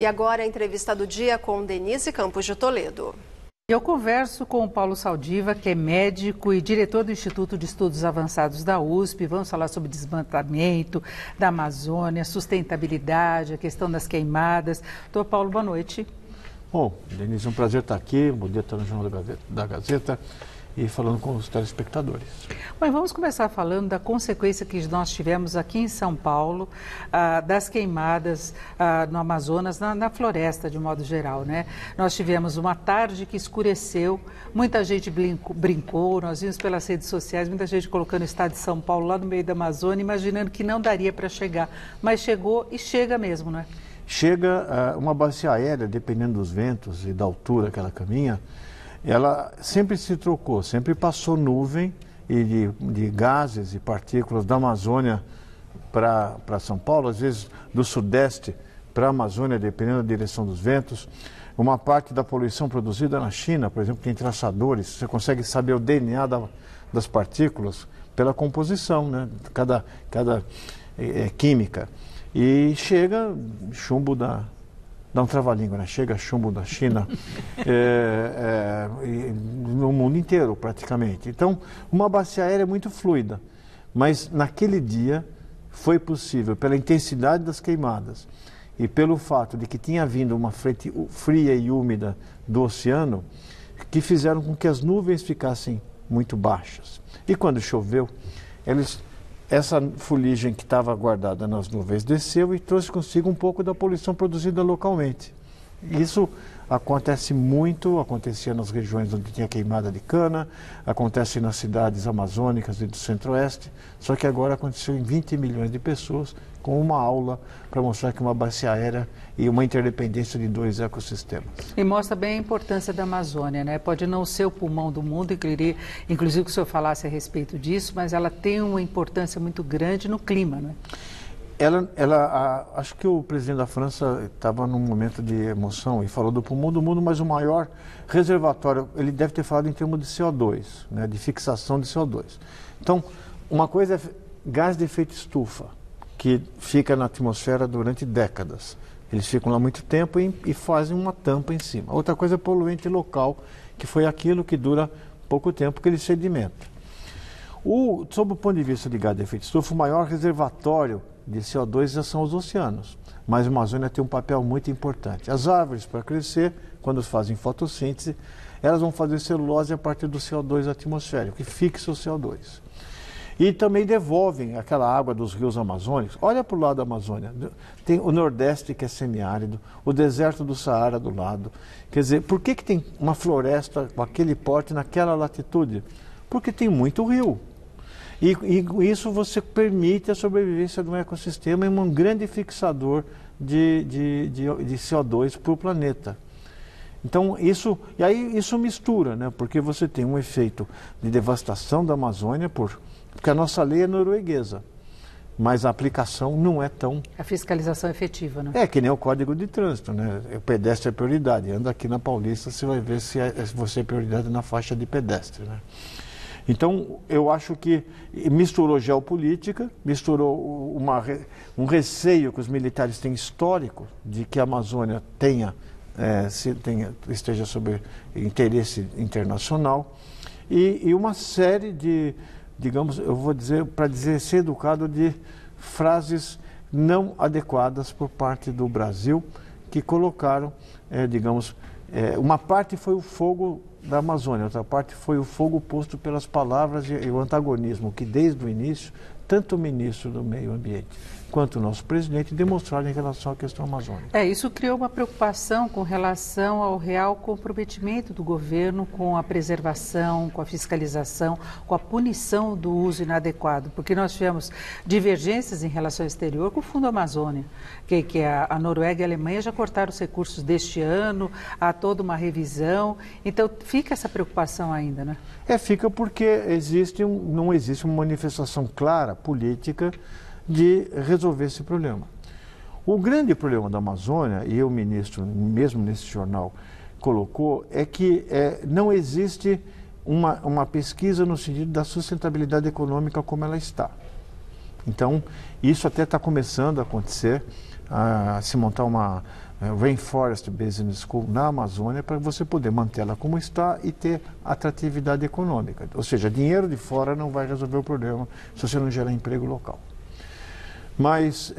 E agora a entrevista do dia com Denise Campos de Toledo. Eu converso com o Paulo Saldiva, que é médico e diretor do Instituto de Estudos Avançados da USP. Vamos falar sobre desmatamento da Amazônia, sustentabilidade, a questão das queimadas. Doutor Paulo, boa noite. Bom, Denise, é um prazer estar aqui. Bom dia, estar no Jornal da Gazeta e falando com os telespectadores. Bom, vamos começar falando da consequência que nós tivemos aqui em São Paulo, das queimadas no Amazonas, na floresta de modo geral, né? Nós tivemos uma tarde que escureceu, muita gente brincou, nós vimos pelas redes sociais, muita gente colocando o estado de São Paulo lá no meio da Amazônia, imaginando que não daria para chegar, mas chegou e chega mesmo, né? Chega uma bacia aérea, dependendo dos ventos e da altura que ela caminha, ela sempre se trocou, sempre passou nuvem e de gases e partículas da Amazônia para São Paulo, às vezes do sudeste para a Amazônia, dependendo da direção dos ventos. Uma parte da poluição produzida na China, por exemplo, tem traçadores, você consegue saber o DNA das partículas pela composição, né? Cada química. E chega chumbo dá um trava-língua, né? Chega chumbo da China no mundo inteiro praticamente. Então, uma bacia aérea é muito fluida, mas naquele dia foi possível, pela intensidade das queimadas e pelo fato de que tinha vindo uma frente fria e úmida do oceano, que fizeram com que as nuvens ficassem muito baixas. E quando choveu, essa fuligem que estava guardada nas nuvens desceu e trouxe consigo um pouco da poluição produzida localmente. Isso acontecia nas regiões onde tinha queimada de cana, acontece nas cidades amazônicas e do centro-oeste, só que agora aconteceu em 20 milhões de pessoas, com uma aula para mostrar que uma bacia aérea e uma interdependência de dois ecossistemas. E mostra bem a importância da Amazônia, né? Pode não ser o pulmão do mundo, inclusive que o senhor falasse a respeito disso, mas ela tem uma importância muito grande no clima, né? Acho que o presidente da França estava num momento de emoção e falou do pulmão do mundo, mas o maior reservatório, ele deve ter falado em termos de CO2, né, de fixação de CO2. Então, uma coisa é gás de efeito estufa, que fica na atmosfera durante décadas. Eles ficam lá muito tempo e fazem uma tampa em cima. Outra coisa é poluente local, que foi aquilo que dura pouco tempo, que ele sedimenta. Sob o ponto de vista de gás de efeito estufa, o maior reservatório de CO2 já são os oceanos, mas a Amazônia tem um papel muito importante. As árvores, para crescer, quando fazem fotossíntese, elas vão fazer celulose a partir do CO2 atmosférico, que fixa o CO2. E também devolvem aquela água dos rios amazônicos. Olha para o lado da Amazônia, tem o Nordeste, que é semiárido, o deserto do Saara do lado. Quer dizer, por que tem uma floresta com aquele porte naquela latitude? Porque tem muito rio. E isso você permite a sobrevivência de um ecossistema e um grande fixador de CO2 para o planeta. Então, isso mistura, né? Porque você tem um efeito de devastação da Amazônia, porque a nossa lei é norueguesa, mas a aplicação não é tão... A fiscalização efetiva, né? É que nem o Código de Trânsito, né? O pedestre é prioridade. Anda aqui na Paulista, você vai ver se você é prioridade na faixa de pedestre, né? Então, eu acho que misturou geopolítica, misturou um receio que os militares têm histórico de que a Amazônia esteja sob interesse internacional e uma série de, digamos, eu vou dizer, para ser educado, de frases não adequadas por parte do Brasil, que colocaram, uma parte foi o fogo da Amazônia, outra parte foi o fogo posto pelas palavras e o antagonismo que desde o início, tanto o ministro do Meio Ambiente quanto o nosso presidente demonstraram em relação à questão amazônica. Isso criou uma preocupação com relação ao real comprometimento do governo com a preservação, com a fiscalização, com a punição do uso inadequado, porque nós tivemos divergências em relação ao exterior com o Fundo Amazônia, que a Noruega e a Alemanha já cortaram os recursos deste ano, há toda uma revisão, então fica essa preocupação ainda, né? Fica porque não existe uma manifestação clara, política, de resolver esse problema. O grande problema da Amazônia, e o ministro, mesmo nesse jornal, colocou, é que não existe uma pesquisa no sentido da sustentabilidade econômica como ela está. Então, isso até está começando a acontecer, a se montar Rainforest Business School na Amazônia para você poder mantê-la como está e ter atratividade econômica. Ou seja, dinheiro de fora não vai resolver o problema se você não gerar emprego local. Mas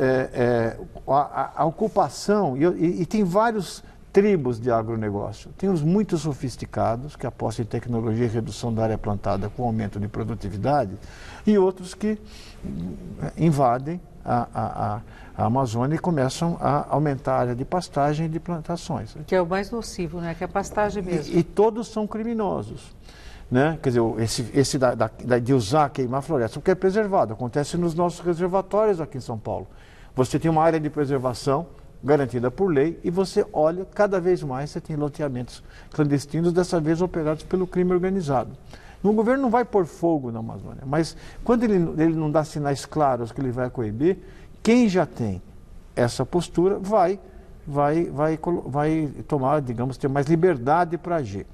a ocupação, e tem vários tribos de agronegócio. Tem os muito sofisticados, que apostam em tecnologia e redução da área plantada com aumento de produtividade, e outros que invadem a Amazônia e começam a aumentar a área de pastagem e de plantações. Que é o mais nocivo, né? Que é a pastagem mesmo. E todos são criminosos. Né? Quer dizer, esse de usar, queimar a floresta, porque é preservado. Acontece nos nossos reservatórios aqui em São Paulo. Você tem uma área de preservação garantida por lei e você olha, cada vez mais você tem loteamentos clandestinos, dessa vez operados pelo crime organizado. O governo não vai pôr fogo na Amazônia, mas quando ele não dá sinais claros que ele vai coibir, quem já tem essa postura vai tomar, digamos, ter mais liberdade para agir.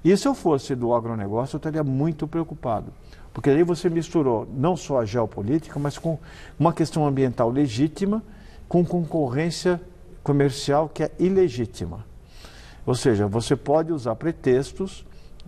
E se eu fosse do agronegócio, eu estaria muito preocupado, porque aí você misturou não só a geopolítica, mas com uma questão ambiental legítima, com concorrência comercial que é ilegítima. Ou seja, você pode usar pretextos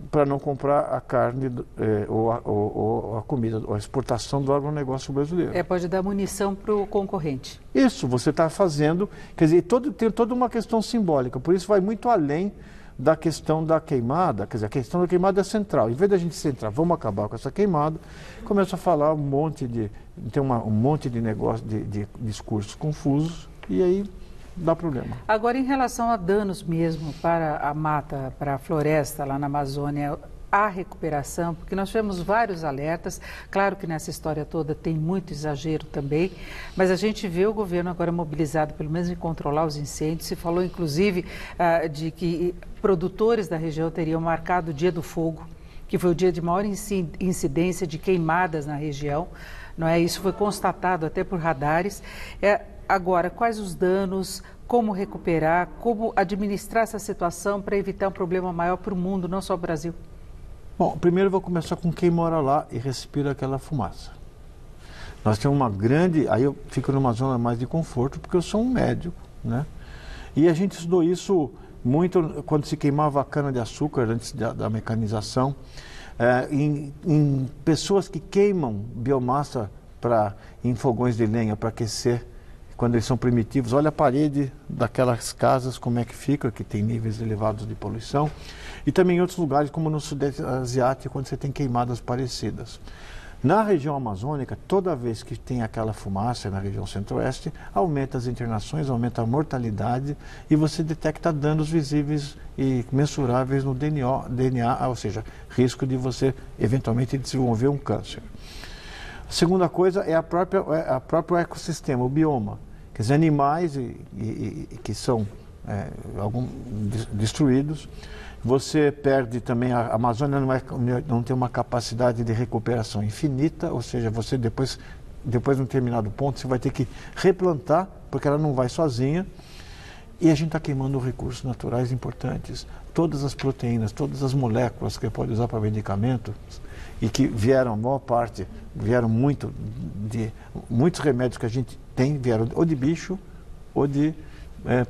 para não comprar a carne ou a comida, ou a exportação do agronegócio brasileiro. Pode dar munição para o concorrente. Isso, você está fazendo, quer dizer, tem toda uma questão simbólica, por isso vai muito além da questão da queimada, quer dizer, a questão da queimada é central. Em vez da gente centrar, vamos acabar com essa queimada, começa a falar um monte de negócio, de discursos confusos, e aí dá problema. Agora, em relação a danos mesmo para a mata, para a floresta lá na Amazônia, a recuperação, porque nós tivemos vários alertas, claro que nessa história toda tem muito exagero também, mas a gente vê o governo agora mobilizado pelo menos em controlar os incêndios. Se falou inclusive de que produtores da região teriam marcado o Dia do Fogo, que foi o dia de maior incidência de queimadas na região, não é? Isso foi constatado até por radares. Agora, quais os danos, como recuperar, como administrar essa situação para evitar um problema maior para o mundo, não só o Brasil? Bom, primeiro eu vou começar com quem mora lá e respira aquela fumaça. Nós temos uma grande... Aí eu fico numa zona mais de conforto, porque eu sou um médico, né? E a gente estudou isso muito quando se queimava a cana-de-açúcar, antes da mecanização, em pessoas que queimam biomassa em fogões de lenha para aquecer, quando eles são primitivos. Olha a parede daquelas casas, como é que fica, que tem níveis elevados de poluição. E também em outros lugares, como no Sudeste Asiático, quando você tem queimadas parecidas. Na região amazônica, toda vez que tem aquela fumaça na região centro-oeste, aumenta as internações, aumenta a mortalidade e você detecta danos visíveis e mensuráveis no DNA, ou seja, risco de você eventualmente desenvolver um câncer. A segunda coisa é a próprio ecossistema, o bioma. Quer dizer, animais que são destruídos. Você perde também, a Amazônia não tem uma capacidade de recuperação infinita, ou seja, você depois de um determinado ponto, você vai ter que replantar, porque ela não vai sozinha. E a gente está queimando recursos naturais importantes. Todas as proteínas, todas as moléculas que pode usar para medicamento, e que vieram, a maior parte, vieram muitos remédios que a gente tem, vieram ou de bicho ou de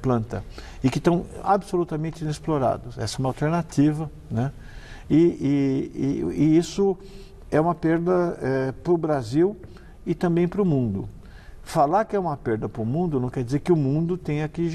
planta, e que estão absolutamente inexplorados. Essa é uma alternativa, né? E isso é uma perda para o Brasil e também para o mundo. Falar que é uma perda para o mundo não quer dizer que o mundo tenha que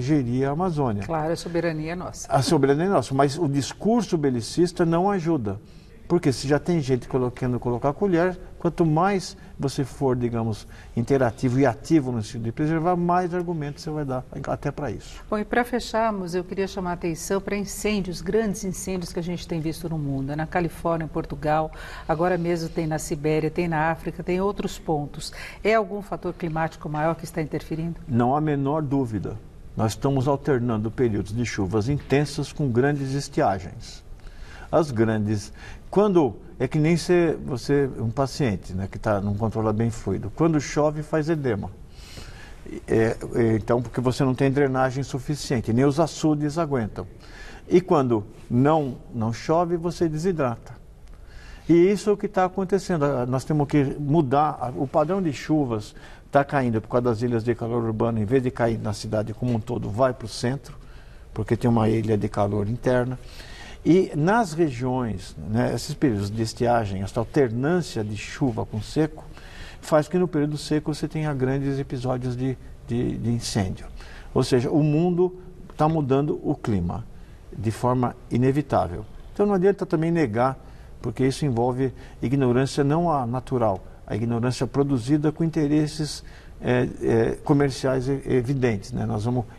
gerir a Amazônia. Claro, a soberania é nossa. A soberania é nossa, mas o discurso belicista não ajuda. Porque se já tem gente querendo colocar a colher, quanto mais você for, digamos, interativo e ativo no sentido de preservar, mais argumentos você vai dar até para isso. Bom, e para fecharmos, eu queria chamar a atenção para incêndios, grandes incêndios que a gente tem visto no mundo, na Califórnia, em Portugal, agora mesmo tem na Sibéria, tem na África, tem outros pontos. É algum fator climático maior que está interferindo? Não há a menor dúvida. Nós estamos alternando períodos de chuvas intensas com grandes estiagens. As grandes... Quando é que nem você um paciente, né, que não controla bem fluido. Quando chove, faz edema. Então, porque você não tem drenagem suficiente, nem os açudes aguentam. E quando não chove, você desidrata. E isso é o que está acontecendo. Nós temos que mudar o padrão de chuvas está caindo por causa das ilhas de calor urbano, em vez de cair na cidade como um todo, vai para o centro, porque tem uma ilha de calor interna. E nas regiões, né, esses períodos de estiagem, essa alternância de chuva com seco, faz que no período seco você tenha grandes episódios de incêndio. Ou seja, o mundo está mudando o clima de forma inevitável. Então não adianta também negar, porque isso envolve ignorância não a natural, a ignorância produzida com interesses comerciais evidentes, né?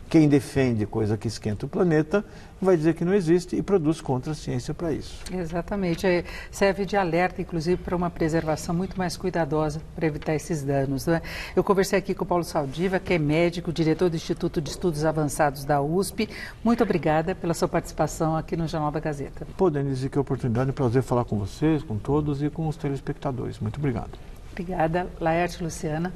Quem defende coisa que esquenta o planeta vai dizer que não existe e produz contra a ciência para isso. Exatamente, serve de alerta, inclusive, para uma preservação muito mais cuidadosa para evitar esses danos, né? Eu conversei aqui com o Paulo Saldiva, que é médico, diretor do Instituto de Estudos Avançados da USP. Muito obrigada pela sua participação aqui no Jornal da Gazeta. Pô, Denise, que oportunidade, prazer falar com vocês, com todos e com os telespectadores. Muito obrigado. Obrigada, Laerte, Luciana.